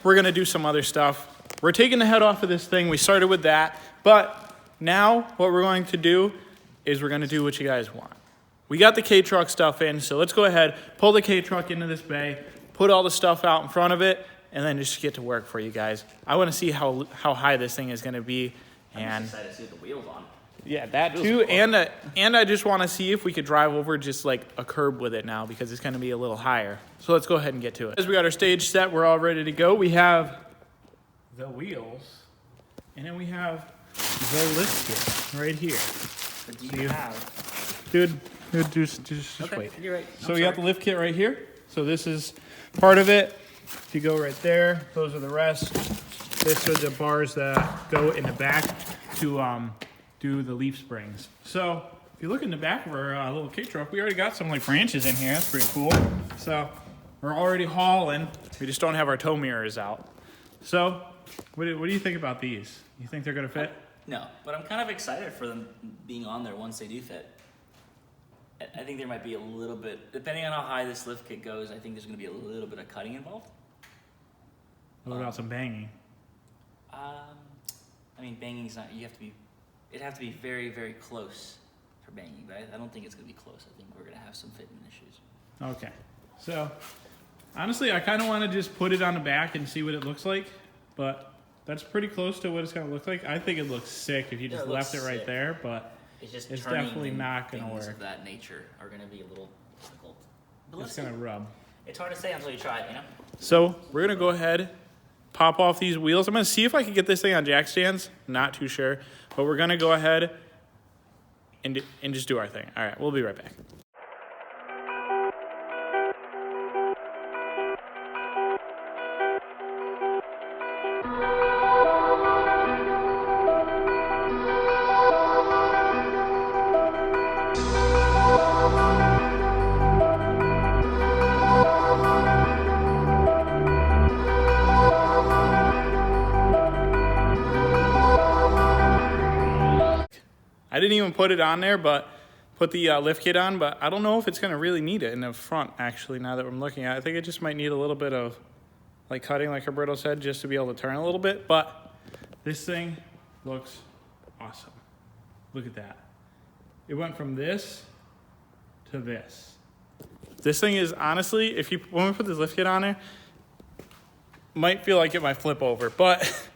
we're gonna do some other stuff. We're taking the head off of this thing. We started with that, but now what we're going to do is we're gonna do what you guys want. We got the K-Truck stuff in, so let's go ahead, pull the K-Truck into this bay, put all the stuff out in front of it, and then just get to work for you guys. I wanna see how high this thing is gonna be. And I'm excited to see the wheels on. Yeah, that too, and I just want to see if we could drive over just like a curb with it now because it's going to be a little higher. So let's go ahead and get to it. As we got our stage set, we're all ready to go. We have the wheels, and then we have the lift kit right here. What do you have? Dude, just Okay, wait. you're right. So we got the lift kit right here. So this is part of it. If you go right there, those are the rest. This are the bars that go in the back to do the leaf springs. So if you look in the back of our little K-Truck, we already got some like branches in here. That's pretty cool. So we're already hauling. We just don't have our tow mirrors out. So what do you think about these? You think they're gonna fit? No, but I'm kind of excited for them being on there once they do fit. I think there might be a little bit, depending on how high this lift kit goes, I think there's going to be a little bit of cutting involved. What about some banging? I mean, banging's not, it'd have to be very, very close for banging, but I don't think it's going to be close. I think we're going to have some fitment issues. Okay. So honestly, I kind of want to just put it on the back and see what it looks like, but that's pretty close to what it's going to look like. I think it looks sick if you just left it right sick. there, but It's just it's turning definitely not going to things work. of that nature are going to be a little difficult. But It's let's going to see. rub. It's hard to say until you try it, you know? So we're going to go ahead, pop off these wheels. I'm going to see if I can get this thing on jack stands. Not too sure, but we're going to go ahead and just do our thing. All right, we'll be right back. I didn't even put it on there, but put the lift kit on, but I don't know if it's going to really need it in the front, actually, now that I'm looking at it. I think it just might need a little bit of like cutting, like Roberto said, just to be able to turn a little bit, but this thing looks awesome. Look at that. It went from this to this. This thing is honestly, when we put this lift kit on there, might feel like it might flip over, but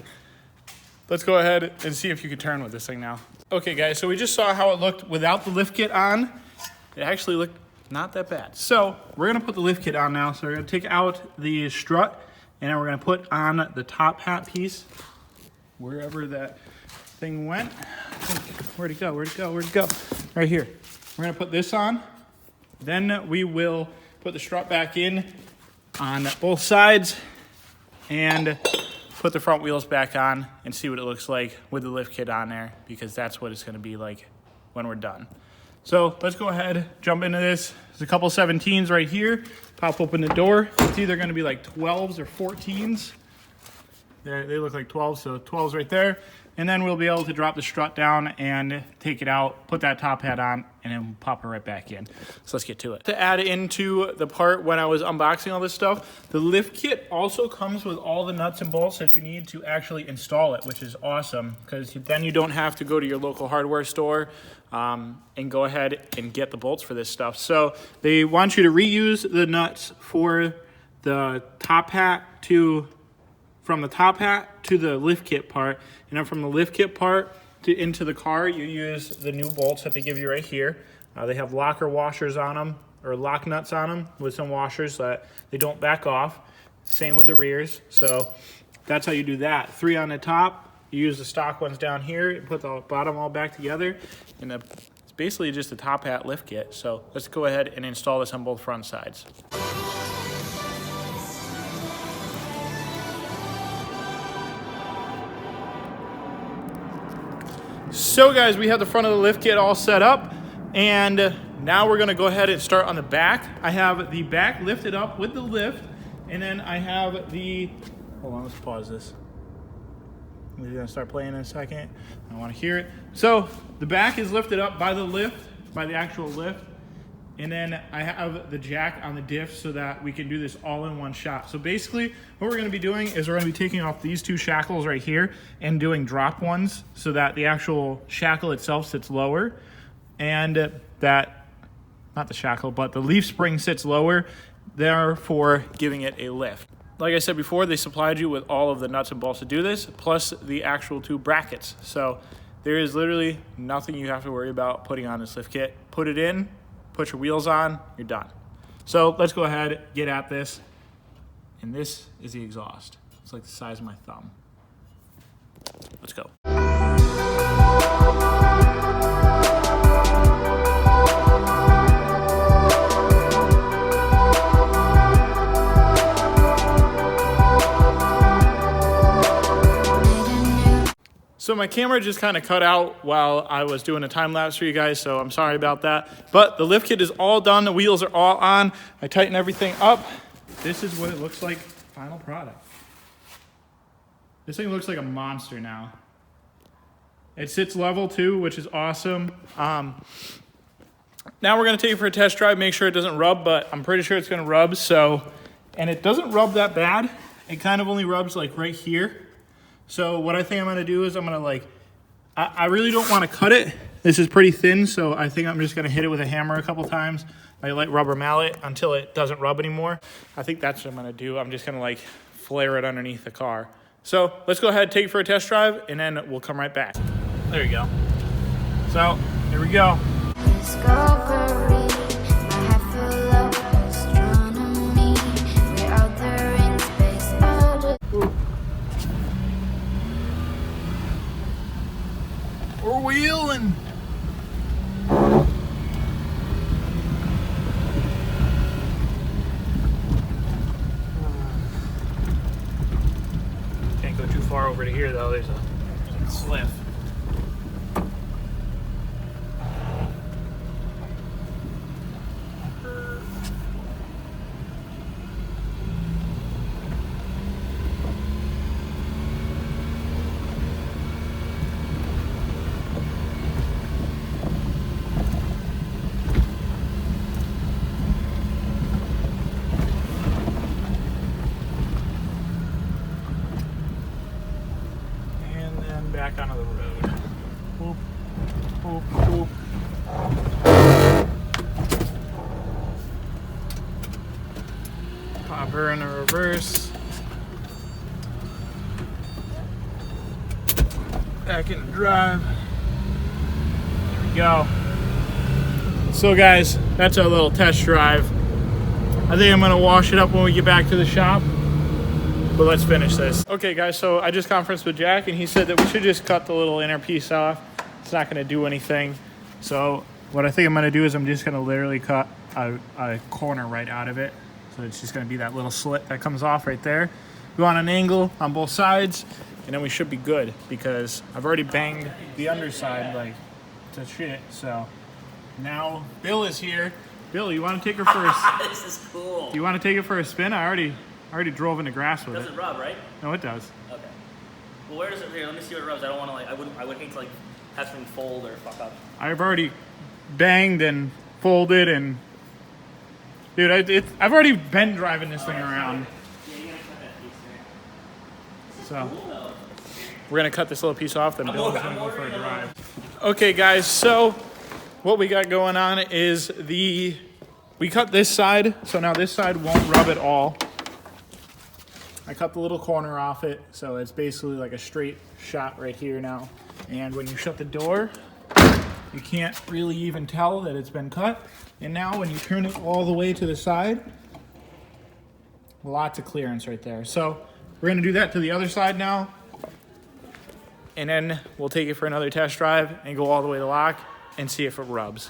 let's go ahead and see if you can turn with this thing now. Okay guys, so we just saw how it looked without the lift kit on. It actually looked not that bad. So we're gonna put the lift kit on now. So we're gonna take out the strut and then we're gonna put on the top hat piece, wherever that thing went. Where'd it go, where'd it go, where'd it go? Right here. We're gonna put this on. Then we will put the strut back in on both sides and put the front wheels back on and see what it looks like with the lift kit on there, because that's what it's going to be like when we're done. So let's go ahead, jump into this. There's a couple 17s right here. Pop open the door. It's either going to be like 12s or 14s. They look like 12s, so 12s right there. And then we'll be able to drop the strut down and take it out, put that top hat on, and then pop it right back in. So let's get to it. To add into the part when I was unboxing all this stuff, the lift kit also comes with all the nuts and bolts that you need to actually install it, which is awesome, because then you don't have to go to your local hardware store and go ahead and get the bolts for this stuff. So they want you to reuse the nuts for the top hat from the top hat to the lift kit part, and then from the lift kit part into the car, you use the new bolts that they give you right here. They have locker washers on them, or lock nuts on them with some washers so that they don't back off. Same with the rears. So that's how you do that. 3 on the top, you use the stock ones down here, and put the bottom all back together, and it's basically just a top hat lift kit. So let's go ahead and install this on both front sides. So guys, we have the front of the lift kit all set up, and now we're gonna go ahead and start on the back. I have the back lifted up with the lift, and then I have hold on, let's pause this. We're gonna start playing in a second. I wanna hear it. So the back is lifted up by the lift, by the actual lift. And then I have the jack on the diff so that we can do this all in one shot. So basically what we're gonna be doing is we're gonna be taking off these two shackles right here and doing drop ones so that the actual shackle itself sits lower, and that, not the shackle, but the leaf spring sits lower, therefore giving it a lift. Like I said before, they supplied you with all of the nuts and bolts to do this, plus the actual two brackets. So there is literally nothing you have to worry about putting on this lift kit. Put it in, put your wheels on, you're done. So let's go ahead, get at this. And this is the exhaust. It's like the size of my thumb. Let's go. So my camera just kind of cut out while I was doing a time lapse for you guys, so I'm sorry about that. But the lift kit is all done, the wheels are all on. I tighten everything up. This is what it looks like, final product. This thing looks like a monster now. It sits level too, which is awesome. Now we're gonna take it for a test drive, make sure it doesn't rub, but I'm pretty sure it's gonna rub, so. And it doesn't rub that bad. It kind of only rubs like right here. So what I think I'm gonna do is I'm gonna I really don't wanna cut it. This is pretty thin, so I think I'm just gonna hit it with a hammer a couple times, like a light rubber mallet, until it doesn't rub anymore. I think that's what I'm gonna do. I'm just gonna flare it underneath the car. So let's go ahead, take it for a test drive, and then we'll come right back. There you go. So, here we go. Discovery, my head full of astronomy. We're out there in space, out of We're wheeling. Can't go too far over to here though, there's a cliff. Back onto the road. Boop, boop, boop. Pop her in the reverse. Back in the drive. There we go. So guys, that's our little test drive. I think I'm gonna wash it up when we get back to the shop. But let's finish this. Okay guys, so I just conferenced with Jack and he said that we should just cut the little inner piece off. It's not gonna do anything. So what I think I'm gonna do is I'm just gonna literally cut a corner right out of it. So it's just gonna be that little slit that comes off right there. We want an angle on both sides and then we should be good because I've already banged the underside to shit. So now Bill is here. Bill, you wanna take her for a This is cool. Do you wanna take it for a spin? I already drove in the grass with it. Doesn't rub, right? No, it does. Okay. Well, where does it? Here, let me see what it rubs. I don't want to I would hate to have something fold or fuck up. I've already banged and folded and, dude, I've already been driving this thing around. Yeah, you gotta cut that piece there. So Cool though. we're gonna cut this little piece off, then Bill's gonna go for a ordering drive. Okay, guys. So what we got going on is we cut this side, so now this side won't rub at all. I cut the little corner off it, so it's basically like a straight shot right here now. And when you shut the door, you can't really even tell that it's been cut. And now when you turn it all the way to the side, lots of clearance right there. So we're gonna do that to the other side now. And then we'll take it for another test drive and go all the way to lock and see if it rubs.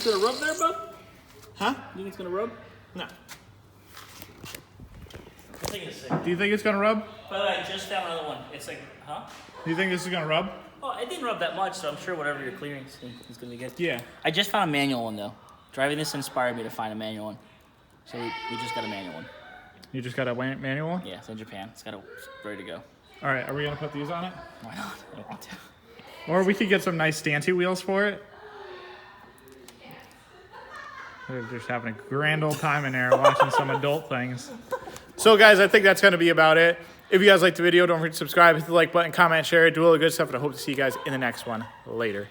it's gonna rub there, bub? Huh? You think it's gonna rub? No. I think it's sick. Do you think it's gonna rub? By the way, I just found another one. It's like, huh? Do you think this is gonna rub? Well, it didn't rub that much, so I'm sure whatever you're clearing is gonna be good. Yeah. I just found a manual one though. Driving this inspired me to find a manual one. So we just got a manual one. You just got a manual one? Yeah, it's in Japan. It's ready to go. All right, are we gonna put these on it? Why not? I don't want to. Or we could get some nice stanty wheels for it. We're just having a grand old time in there watching some adult things. So guys, I think that's gonna be about it. If you guys liked the video, don't forget to subscribe, hit the like button, comment, share it, do all the good stuff, and I hope to see you guys in the next one. Later.